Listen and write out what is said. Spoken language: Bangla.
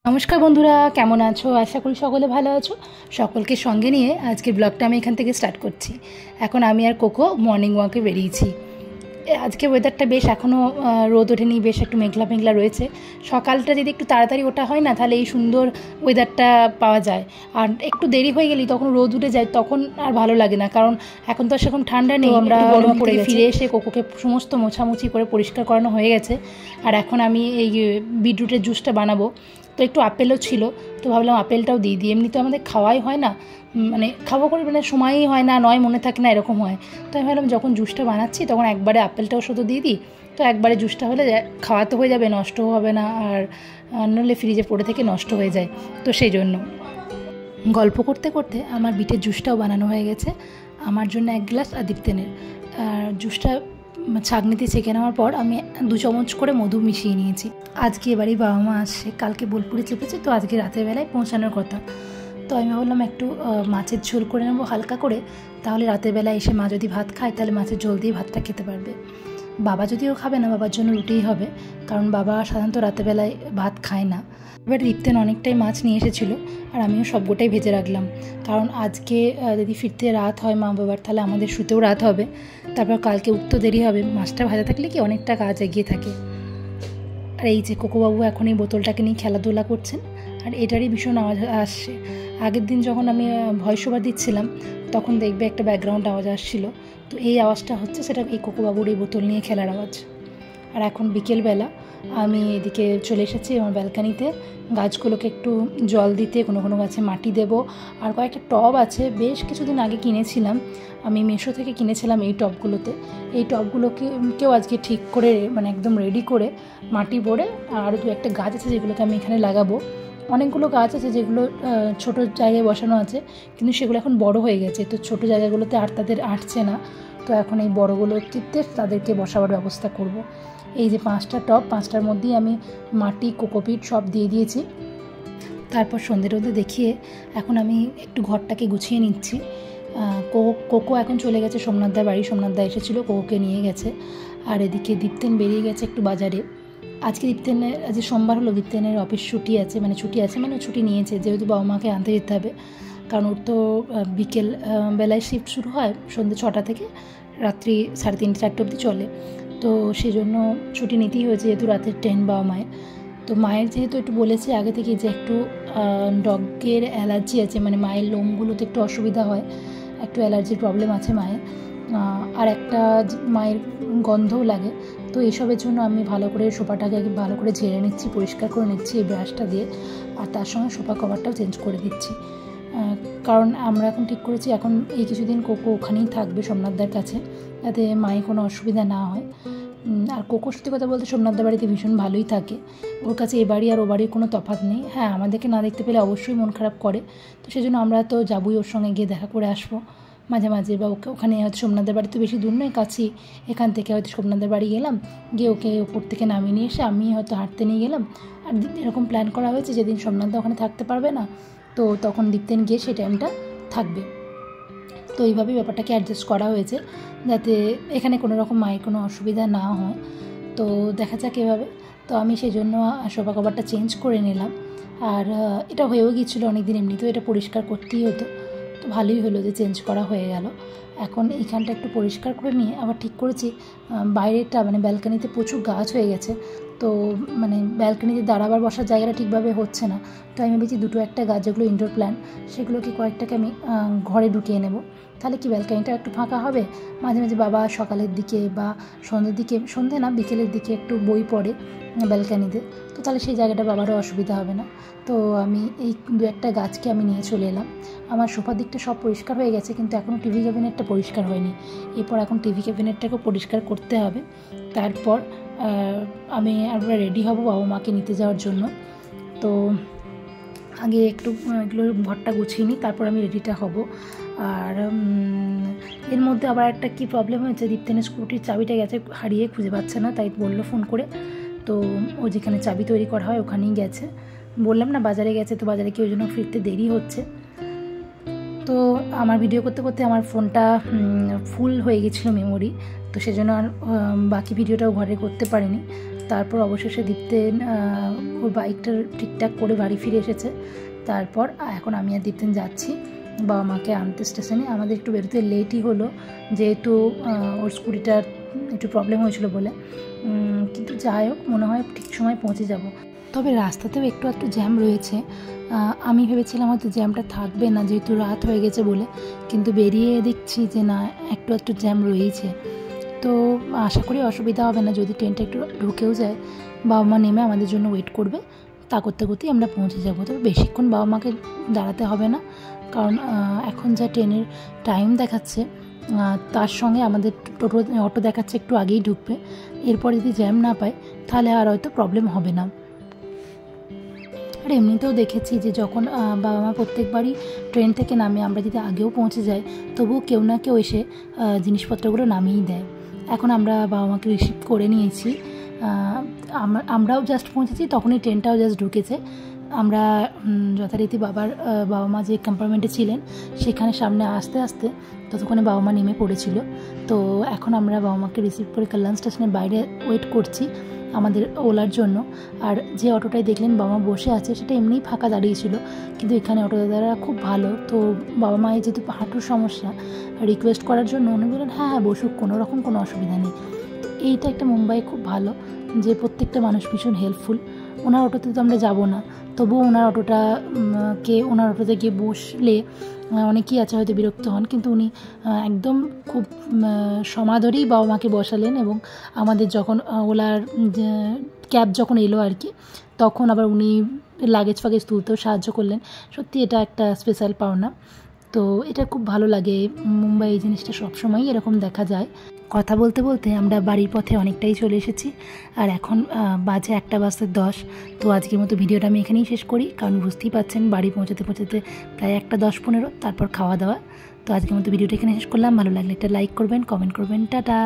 নমস্কার বন্ধুরা, কেমন আছো? আশা করি সকলে ভালো আছো। সকলকে সঙ্গে নিয়ে আজকের ব্লগটা আমি এখান থেকে স্টার্ট করছি। এখন আমি আর কোকো মর্নিং ওয়াকে বেরিয়েছি। আজকে ওয়েদারটা বেশ এখনও রোদ ওঠেনি, বেশ একটু মেঘলা মেঘলা রয়েছে। সকালটা যদি একটু তাড়াতাড়ি ওঠা হয় না, তাহলে এই সুন্দর ওয়েদারটা পাওয়া যায়। আর একটু দেরি হয়ে গেলেই তখন রোদ উঠে যায়, তখন আর ভালো লাগে না, কারণ এখন তো সেরকম ঠান্ডা নেই। আমরা গরম করে ফিরে এসে কোকোকে সমস্ত মোছামুছি করে পরিষ্কার করানো হয়ে গেছে। আর এখন আমি এই বিটরুটের জুসটা বানাবো। তো একটু আপেলও ছিল, তো ভাবলাম আপেলটাও দিয়ে দিই। এমনি তো আমাদের খাওয়াই হয় না, মানে খাওয়া করে মানে সময়ই হয় না, নয় মনে থাকে না, এরকম হয়। তো আমি ভাবলাম যখন জুসটা বানাচ্ছি তখন একবারে আপেলটাও শুধু দিয়ে দিই। তো একবারে জুসটা হলে খাওয়া তো হয়ে যাবে, নষ্টও হবে না, আর নইলে ফ্রিজে পড়ে থেকে নষ্ট হয়ে যায়। তো সেই জন্য গল্প করতে করতে আমার বিটের জুসটাও বানানো হয়ে গেছে। আমার জন্য 1 গ্লাস আর দীপ্তেনের। আর জুসটা ছাঁকনিতে ছেঁকে নেওয়ার পর আমি 2 চামচ করে মধু মিশিয়ে নিয়েছি। আজকে এবারই বাবা মা আসছে, কালকে বোলপুরে চেপেছে, তো আজকে রাতের বেলায় পৌঁছানোর কথা। তো আমি ভাবলাম একটু মাছের ঝোল করে নেবো হালকা করে, তাহলে রাতের বেলায় এসে মা যদি ভাত খায় তাহলে মাছের ঝোল দিয়ে ভাতটা খেতে পারবে। বাবা যদিও খাবে না, বাবার জন্য রুটিই হবে, কারণ বাবা সাধারণত রাতের বেলায় ভাত খায় না। এবার দীপ্তেন অনেকটাই মাছ নিয়ে এসেছিলো, আর আমিও সবটাই ভেজে রাখলাম, কারণ আজকে যদি ফিরতে রাত হয় মা বাবার, তাহলে আমাদের শুতেও রাত হবে, তারপর কালকে উঠতে দেরি হবে। মাছটা ভাজা থাকলে কি অনেকটা কাজ এগিয়ে থাকে। আর এই যে কোকোবাবু এখন এই বোতলটাকে নিয়ে খেলাধুলা করছেন, আর এটারই ভীষণ আওয়াজ আসছে। আগের দিন যখন আমি ভয়েস ওভার দিচ্ছিলাম তখন দেখবে একটা ব্যাকগ্রাউন্ড আওয়াজ আসছিল, তো এই আওয়াজটা হচ্ছে সেটা এই কোকোবাবুর এই বোতল নিয়ে খেলার আওয়াজ। আর এখন বিকেলবেলা আমি এদিকে চলে এসেছি আমার ব্যালকানিতে গাছগুলোকে একটু জল দিতে, কোনো কোনো গাছে মাটি দেব। আর কয়েকটা টব আছে, বেশ কিছুদিন আগে কিনেছিলাম, আমি মিশো থেকে কিনেছিলাম এই টবগুলোতে। এই টবগুলোকেও আজকে ঠিক করে মানে একদম রেডি করে মাটি ভরে, আর 2-1টা গাছ আছে যেগুলোকে আমি এখানে লাগাবো। অনেকগুলো গাছ আছে যেগুলো ছোট জায়গায় বসানো আছে, কিন্তু সেগুলো এখন বড় হয়ে গেছে, তো ছোট জায়গাগুলোতে আর তাদের আটছে না। তো এখন এই বড়গুলোতে তাদেরকে বসাবার ব্যবস্থা করব। এই যে 5টা টব, 5টার মধ্যেই আমি মাটি কোকোপিট সব দিয়ে দিয়েছি। তারপর সন্ধ্যে রোদে দেখিয়ে এখন আমি একটু ঘরটাকে গুছিয়ে নিচ্ছি। কোকো এখন চলে গেছে সোমনাথদার বাড়ি, সোমনাথদা এসেছিলো, কোকোকে নিয়ে গেছে। আর এদিকে দীপ্তেন বেরিয়ে গেছে একটু বাজারে। আজকে দীপ্তেনের, আজ সোমবার হলো, দীপ্তেনের অফিস ছুটি আছে, মানে ছুটি নিয়েছে, যেহেতু বাবা মাকে আনতে যেতে হবে, কারণ ওর তো বিকেল বেলায় শিফট শুরু হয় সন্ধ্যে 6টা থেকে রাত্রি 3:30-4টে অবধি চলে। তো সেই জন্য ছুটি নিতেই হয়েছে, যেহেতু রাতের ট্রেন বাবা মায়ের। তো মায়ের যেহেতু একটু বলেছে আগে থেকে যে একটু ডগের অ্যালার্জি আছে, মানে মায়ের লোমগুলোতে একটু অসুবিধা হয়, একটু অ্যালার্জির প্রবলেম আছে মায়ের, আর একটা মায়ের গন্ধও লাগে। তো এইসবের জন্য আমি ভালো করে সোফাটাকে ভালো করে ঝেড়ে নিচ্ছি, পরিষ্কার করে নিচ্ছি এই ব্রাশটা দিয়ে, আর তার সঙ্গে সোফা কভারটাও চেঞ্জ করে দিচ্ছি। কারণ আমরা এখন ঠিক করেছি এখন এই কিছুদিন কোকো ওখানেই থাকবে সোমনাথদার কাছে, যাতে মায়ের কোনো অসুবিধা না হয়। আর কোকো সত্যি কথা বলতে সোমনাথদার বাড়িতে ভীষণ ভালোই থাকে, ওর কাছে এ বাড়ি আর ও বাড়ির কোনো তফাৎ নেই। হ্যাঁ, আমাদেরকে না দেখতে পেলে অবশ্যই মন খারাপ করে, তো সেজন্য আমরা তো যাবই, ওর সঙ্গে গিয়ে দেখা করে আসবো মাঝে মাঝে, বা ওখানে হয়তো সোমনাথদের বাড়ি তো বেশি দূর নয়, কাছেই, এখান থেকে হয়তো সোমনাথদের বাড়ি গেলাম, গিয়ে ওকে ওপর থেকে নামিয়ে নিয়ে এসে আমি হয়তো হাঁটতে নিয়ে গেলাম। আর এরকম প্ল্যান করা হয়েছে যেদিন সোমনাথদা ওখানে থাকতে পারবে না, তো তখন দীপ্তেন গিয়ে সেই টাইমটা থাকবে। তো এইভাবেই ব্যাপারটাকে অ্যাডজাস্ট করা হয়েছে, যাতে এখানে কোনো রকম মায়ের কোনো অসুবিধা না হয়। তো দেখা যাক এভাবে। তো আমি সেই জন্য সোফা কভারটা চেঞ্জ করে নিলাম, আর এটা হয়েও গিয়েছিলো অনেক দিন, এমনিতেও এটা পরিষ্কার করতেই হতো, তো ভালোই হলো যে চেঞ্জ করা হয়ে গেল। এখন এইখানটা একটু পরিষ্কার করে নিয়ে আবার ঠিক করেছি বাইরেটা, মানে ব্যালকানিতে প্রচুর গাছ হয়ে গেছে, তো মানে ব্যালকানিতে দাঁড়াবার বসার জায়গাটা ঠিকভাবে হচ্ছে না। তো আমি ভেবেছি 2-1টা গাছ যেগুলো ইনডোর প্ল্যান্ট, সেগুলোকে কয়েকটাকে আমি ঘরে ঢুকিয়ে নেব, তাহলে কি ব্যালকানিটা একটু ফাঁকা হবে। মাঝে মাঝে বাবা সকালের দিকে বা সন্ধ্যের দিকে, সন্ধ্যে না বিকেলের দিকে একটু বই পড়ে ব্যালকানিতে, তো তাহলে সেই জায়গাটা বাবারও অসুবিধা হবে না। তো আমি এই 2-1টা গাছকে আমি নিয়ে চলে এলাম। আমার সোফার দিকটা সব পরিষ্কার হয়ে গেছে, কিন্তু এখনও টিভি ক্যাবিনেটটা পরিষ্কার হয়নি। এরপর এখন টিভি ক্যাবিনেটটাকেও পরিষ্কার করতে হবে। তারপর আমি আমরা রেডি হব বাবা মাকে নিতে যাওয়ার জন্য। তো আগে একটু এগুলো ঘরটা গুছিয়ে নিই, তারপর আমি রেডিটা হব। আর এর মধ্যে আবার একটা কি প্রবলেম হয়েছে, দীপ্তেনের স্কুটির চাবিটা গেছে হারিয়ে, খুঁজে পাচ্ছে না, তাই বললো ফোন করে। তো ও যেখানে চাবি তৈরি করা হয় ওখানেই গেছে, বললাম না বাজারে গেছে, তো বাজারে কি ওই জন্য ফিরতে দেরি হচ্ছে। তো আমার ভিডিও করতে করতে আমার ফোনটা ফুল হয়ে গেছিলো মেমোরি, তো সেজন্য আর বাকি ভিডিওটাও ঘরে করতে পারিনি। তারপর অবশেষে দীপ্তেন ওর বাইকটা ঠিকঠাক করে বাড়ি ফিরে এসেছে। তারপর এখন আমি আর দীপ্তেন যাচ্ছি বাবা মাকে আনতে স্টেশনে। আমাদের একটু বেরোতে লেটই হলো, যেহেতু ওর স্কুটিটার একটু প্রবলেম হয়েছিল বলে, কিন্তু যাই হোক মনে হয় ঠিক সময় পৌঁছে যাব। তবে রাস্তাতেও একটু জ্যাম রয়েছে। আমি ভেবেছিলাম হয়তো জ্যামটা থাকবে না যেহেতু রাত হয়ে গেছে বলে, কিন্তু বেরিয়ে দেখছি যে না, একটু জ্যাম রয়েছে। তো আশা করি অসুবিধা হবে না। যদি ট্রেনটা একটু ঢুকেও যায়, বাবা মা নেমে আমাদের জন্য ওয়েট করবে, তা করতে করতেই আমরা পৌঁছে যাব। তবে বেশিক্ষণ বাবা মাকে দাঁড়াতে হবে না, কারণ এখন যা ট্রেনের টাইম দেখাচ্ছে তার সঙ্গে আমাদের অটো দেখাচ্ছে একটু আগেই ঢুকবে। এরপর যদি জ্যাম না পায় তাহলে আর হয়তো প্রবলেম হবে না। আর এমনিতেও দেখেছি যে যখন বাবা মা প্রত্যেকবারই ট্রেন থেকে নামে, আমরা যদি আগেও পৌঁছে যাই তবুও কেউ না কেউ এসে জিনিসপত্রগুলো নামিয়েই দেয়। এখন আমরা বাবা মাকে রিসিভ করে নিয়েছি, আমরাও জাস্ট পৌঁছেছি, তখনই ট্রেনটাও জাস্ট ঢুকেছে। আমরা যথারীতি বাবা মা যে কম্পার্টমেন্টে ছিলেন সেখানে সামনে আসতে আসতে ততক্ষণে বাবা মা নেমে পড়েছিল। তো এখন আমরা বাবা মাকে রিসিভ করে কল্যাণ স্টেশনের বাইরে ওয়েট করছি আমাদের ওলার জন্য। আর যে অটোটায় দেখলেন বাবা মা বসে আছে সেটা এমনিই ফাঁকা দাঁড়িয়েছিল, কিন্তু এখানে অটো দাদারা খুব ভালো। তো বাবা মায়ের যেহেতু হাঁটুর সমস্যা, রিকোয়েস্ট করার জন্য উনি বললেন হ্যাঁ বসুক, কোনো অসুবিধা নেই। তো এইটা একটা মুম্বাই খুব ভালো, যে প্রত্যেকটা মানুষ ভীষণ হেল্পফুল। ওনার অটোতে তো আমরা যাব না, তবুও ওনার অটোতে গিয়ে বসলে অনেকেই আছে হয়তো বিরক্ত হন, কিন্তু উনি একদম খুব সমাদরেই বাবা মাকে বসালেন। এবং আমাদের যখন ওলার ক্যাব যখন এলো আর কি, তখন আবার উনি লাগেজ তুলতেও সাহায্য করলেন। সত্যি এটা একটা স্পেশাল পাওনা। তো এটা খুব ভালো লাগে। মুম্বাই এই জিনিসটা সবসময়ই এরকম দেখা যায়। কথা বলতে বলতে আমরা বাড়ির পথে অনেকটাই চলে এসেছি, আর এখন বাজে 1:10। তো আজকের মতো ভিডিওটা আমি এখানেই শেষ করি, কারণ বুঝতেই পারছেন বাড়ি পৌঁছাতে প্রায় 1:10-15, তারপর খাওয়া দাওয়া। তো আজকের মতো ভিডিওটা এখানে শেষ করলাম। ভালো লাগলে একটা লাইক করবেন, কমেন্ট করবেন। টাটা।